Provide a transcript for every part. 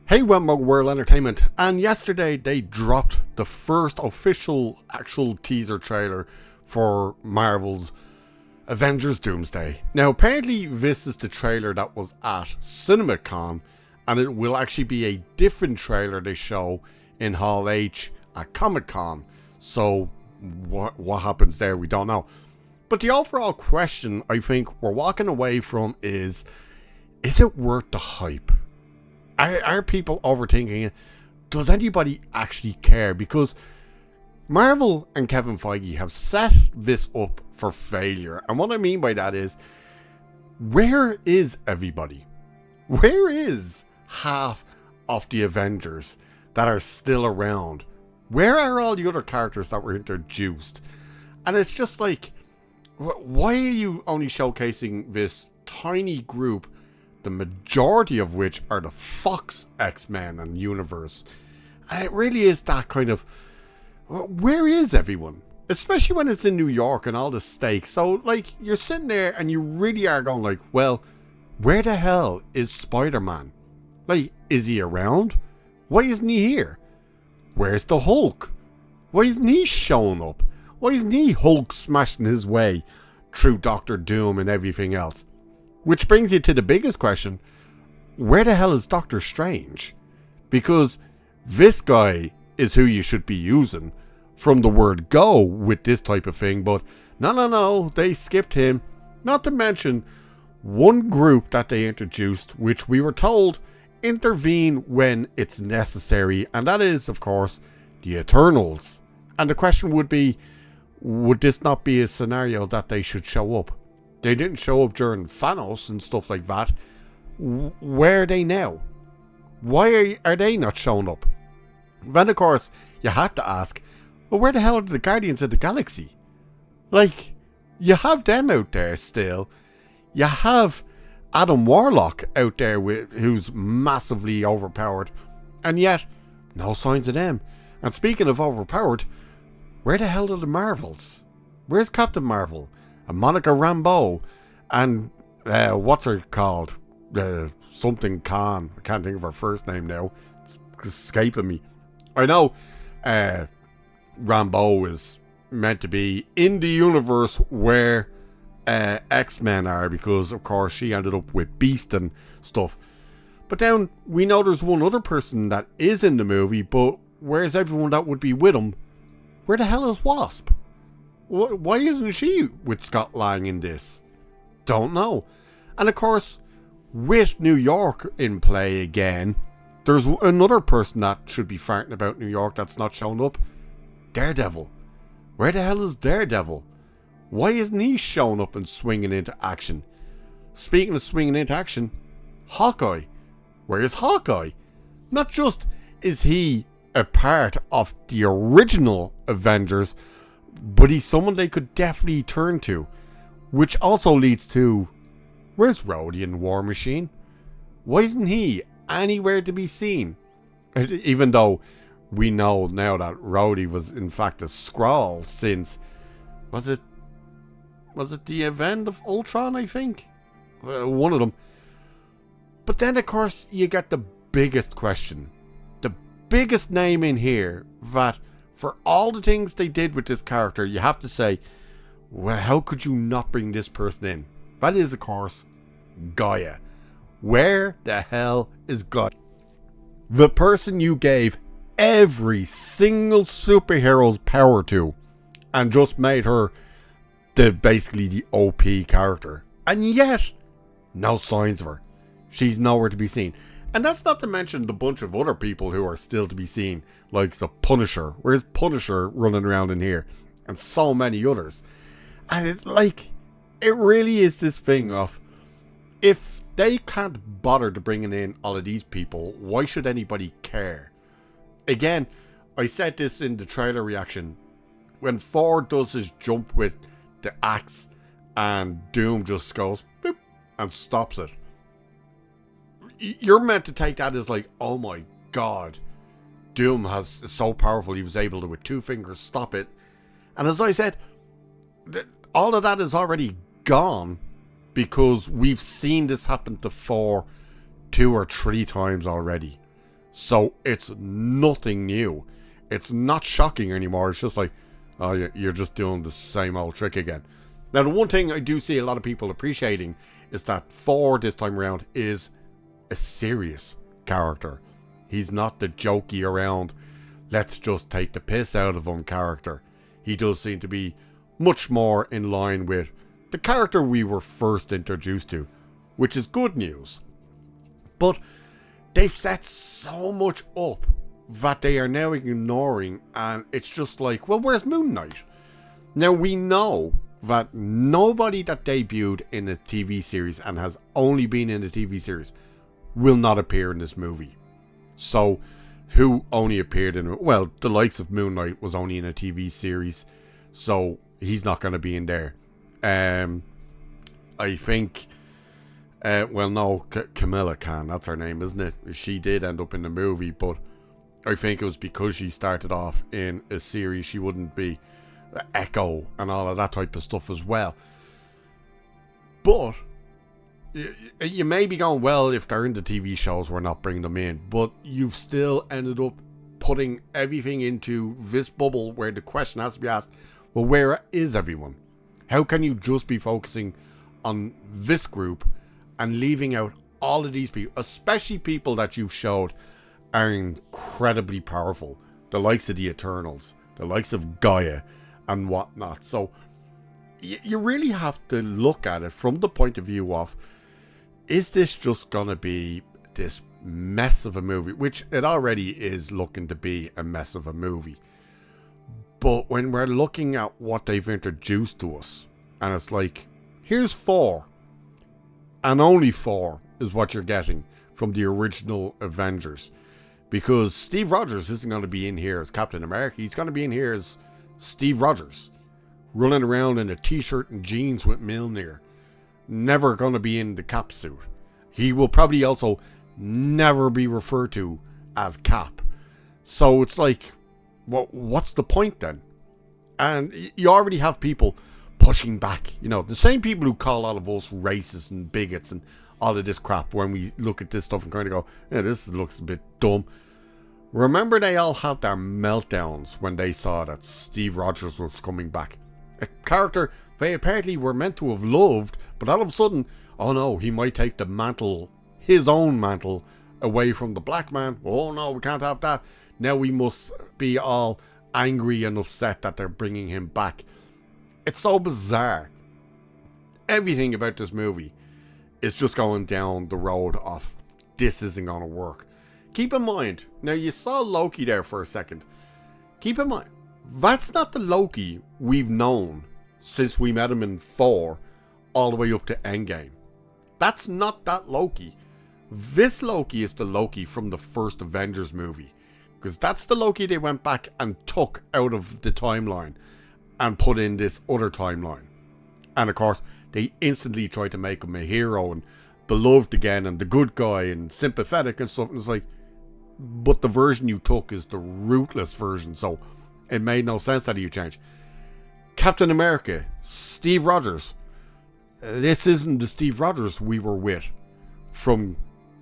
Hey, Wentworth World Entertainment, and yesterday they dropped the first official actual teaser trailer for Marvel's Avengers Doomsday. Now, apparently this is the trailer that was at CinemaCon, and it will actually be a different trailer they show in Hall H at Comic-Con. So, what happens there, we don't know. But the overall question I think we're walking away from is it worth the hype? Are people overthinking it? Does anybody actually care? Because Marvel and Kevin Feige have set this up for failure. And what I mean by that is, where is everybody? Where is half of the Avengers that are still around? Where are all the other characters that were introduced? And it's just like, why are you only showcasing this tiny group, the majority of which are the Fox X-Men and universe? And it really is that kind of, where is everyone? Especially when it's in New York and all the stakes. So, like, you're sitting there and you really are going like, well, where the hell is Spider-Man? Like, is he around? Why isn't he here? Where's the Hulk? Why isn't he showing up? Why isn't he Hulk smashing his way through Doctor Doom and everything else? Which brings you to the biggest question, where the hell is Doctor Strange? Because this guy is who you should be using from the word go with this type of thing, but no, they skipped him. Not to mention one group that they introduced, which we were told intervene when it's necessary, and that is, of course, the Eternals. And the question would be, would this not be a scenario that they should show up? They didn't show up during Thanos and stuff like that. Where are they now? Why are they not showing up? Then, of course, you have to ask, well, where the hell are the Guardians of the Galaxy? Like, you have them out there still. You have Adam Warlock out there who's massively overpowered. And yet, no signs of them. And speaking of overpowered, where the hell are the Marvels? Where's Captain Marvel? And Monica Rambeau, and what's her called? Something Khan. I can't think of her first name now. It's escaping me. I know Rambeau is meant to be in the universe where X-Men are, because of course she ended up with Beast and stuff. But then we know there's one other person that is in the movie, but where's everyone that would be with him? Where the hell is Wasp? Why isn't she with Scott Lang in this? Don't know. And of course, with New York in play again, there's another person that should be farting about New York that's not showing up. Daredevil. Where the hell is Daredevil? Why isn't he showing up and swinging into action? Speaking of swinging into action, Hawkeye. Where is Hawkeye? Not just is he a part of the original Avengers, but he's someone they could definitely turn to. Which also leads to, where's Rhodey in War Machine? Why isn't he anywhere to be seen? Even though we know now that Rhodey was in fact a Skrull since, was it the event of Ultron, I think? One of them. But then of course you get the biggest question. The biggest name in here that, for all the things they did with this character, you have to say, well, how could you not bring this person in? That is, of course, Gaia. Where the hell is Gaia? The person you gave every single superhero's power to, and just made her basically the OP character. And yet, no signs of her. She's nowhere to be seen. And that's not to mention the bunch of other people who are still to be seen, like the Punisher. Where's Punisher running around in here? And so many others. And it's like, it really is this thing of, if they can't bother to bringing in all of these people, why should anybody care? Again, I said this in the trailer reaction. When Thor does his jump with the axe and Doom just goes boop and stops it, you're meant to take that as like, oh my god, Doom is so powerful he was able to with two fingers stop it. And as I said, all of that is already gone, because we've seen this happen to Thor 2 or 3 times already. So it's nothing new. It's not shocking anymore. It's just like, oh, you're just doing the same old trick again. Now, the one thing I do see a lot of people appreciating is that Thor this time around is a serious character. He's not the jokey around, let's just take the piss out of him character. He does seem to be much more in line with the character we were first introduced to, which is good news. But they've set so much up that they are now ignoring, and it's just like, well, where's Moon Knight? Now, we know that nobody that debuted in a TV series and has only been in a TV series will not appear in this movie. So, who only appeared in, well, the likes of Moon Knight was only in a TV series, so he's not going to be in there. I think, well, no, Camilla Khan, that's her name, isn't it? She did end up in the movie, but I think it was because she started off in a series, she wouldn't be Echo and all of that type of stuff as well. But you may be going, well, if they're in the TV shows, we're not bringing them in. But you've still ended up putting everything into this bubble where the question has to be asked, well, where is everyone? How can you just be focusing on this group and leaving out all of these people, especially people that you've showed are incredibly powerful? The likes of the Eternals, the likes of Gaia and whatnot. So you really have to look at it from the point of view of, is this just going to be this mess of a movie? Which it already is looking to be a mess of a movie. But when we're looking at what they've introduced to us, and it's like, here's 4. And only 4 is what you're getting from the original Avengers. Because Steve Rogers isn't going to be in here as Captain America. He's going to be in here as Steve Rogers, running around in a t-shirt and jeans with Mjolnir. Never going to be in the Cap suit. He will probably also never be referred to as Cap. So it's like, well, what's the point then? And you already have people pushing back. You know, the same people who call all of us racist and bigots and all of this crap when we look at this stuff and kind of go, yeah, this looks a bit dumb. Remember, they all had their meltdowns when they saw that Steve Rogers was coming back. A character they apparently were meant to have loved, but all of a sudden, oh no, he might take the mantle, his own mantle, away from the black man. Oh no, we can't have that. Now we must be all angry and upset that they're bringing him back. It's so bizarre. Everything about this movie is just going down the road of, this isn't going to work. Keep in mind, now you saw Loki there for a second. Keep in mind, that's not the Loki we've known since we met him in 4 all the way up to Endgame. That's not that Loki. This Loki is the Loki from the first Avengers movie. Because that's the Loki they went back and took out of the timeline and put in this other timeline. And of course, they instantly tried to make him a hero and beloved again and the good guy and sympathetic and stuff. And it's like, but the version you took is the ruthless version, so it made no sense that you change. Captain America, Steve Rogers. This isn't the Steve Rogers we were with from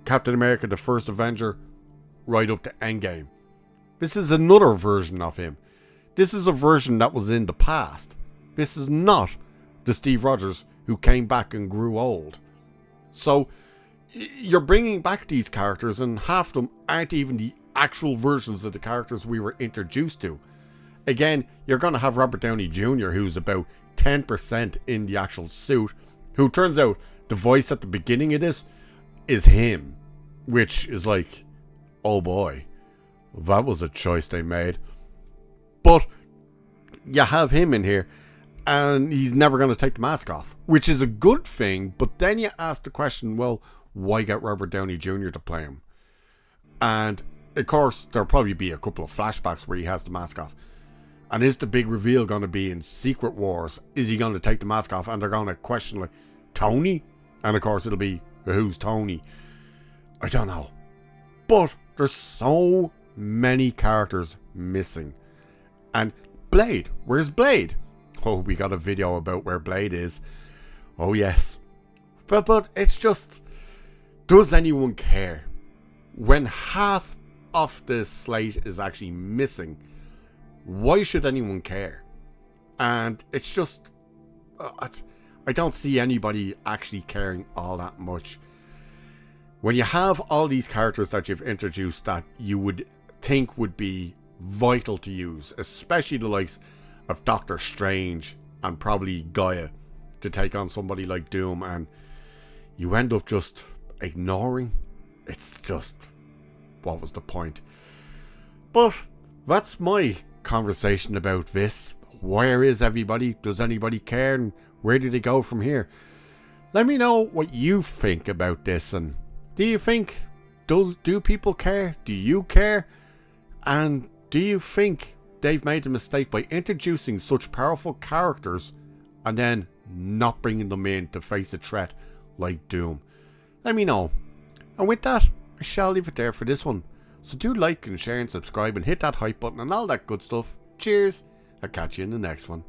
Captain America, the first Avenger, right up to Endgame. This is another version of him. This is a version that was in the past. This is not the Steve Rogers who came back and grew old. So you're bringing back these characters and half of them aren't even the actual versions of the characters we were introduced to. Again, you're going to have Robert Downey Jr., who's about 10% in the actual suit, who turns out the voice at the beginning of this is him, which is like, oh boy, that was a choice they made. But you have him in here and he's never going to take the mask off, which is a good thing. But then you ask the question, well, why get Robert Downey Jr. to play him? And of course, there'll probably be a couple of flashbacks where he has the mask off. And is the big reveal going to be in Secret Wars? Is he going to take the mask off? And they're going to question, like, Tony? And of course, it'll be, who's Tony? I don't know. But there's so many characters missing. And Blade, where's Blade? Oh, we got a video about where Blade is. Oh, yes. But it's just, does anyone care? When half off the slate is actually missing, why should anyone care? And it's just, I don't see anybody actually caring all that much. When you have all these characters that you've introduced that you would think would be vital to use, especially the likes of Doctor Strange and probably Gaia to take on somebody like Doom, and you end up just ignoring, it's just, what was the point? But that's my conversation about this. Where is everybody? Does anybody care? And where do they go from here? Let me know what you think about this, and do you think, do people care? Do you care? And do you think they've made a mistake by introducing such powerful characters and then not bringing them in to face a threat like Doom? Let me know. And with that, I shall leave it there for this one. So do like and share and subscribe and hit that hype button and all that good stuff. Cheers. I'll catch you in the next one.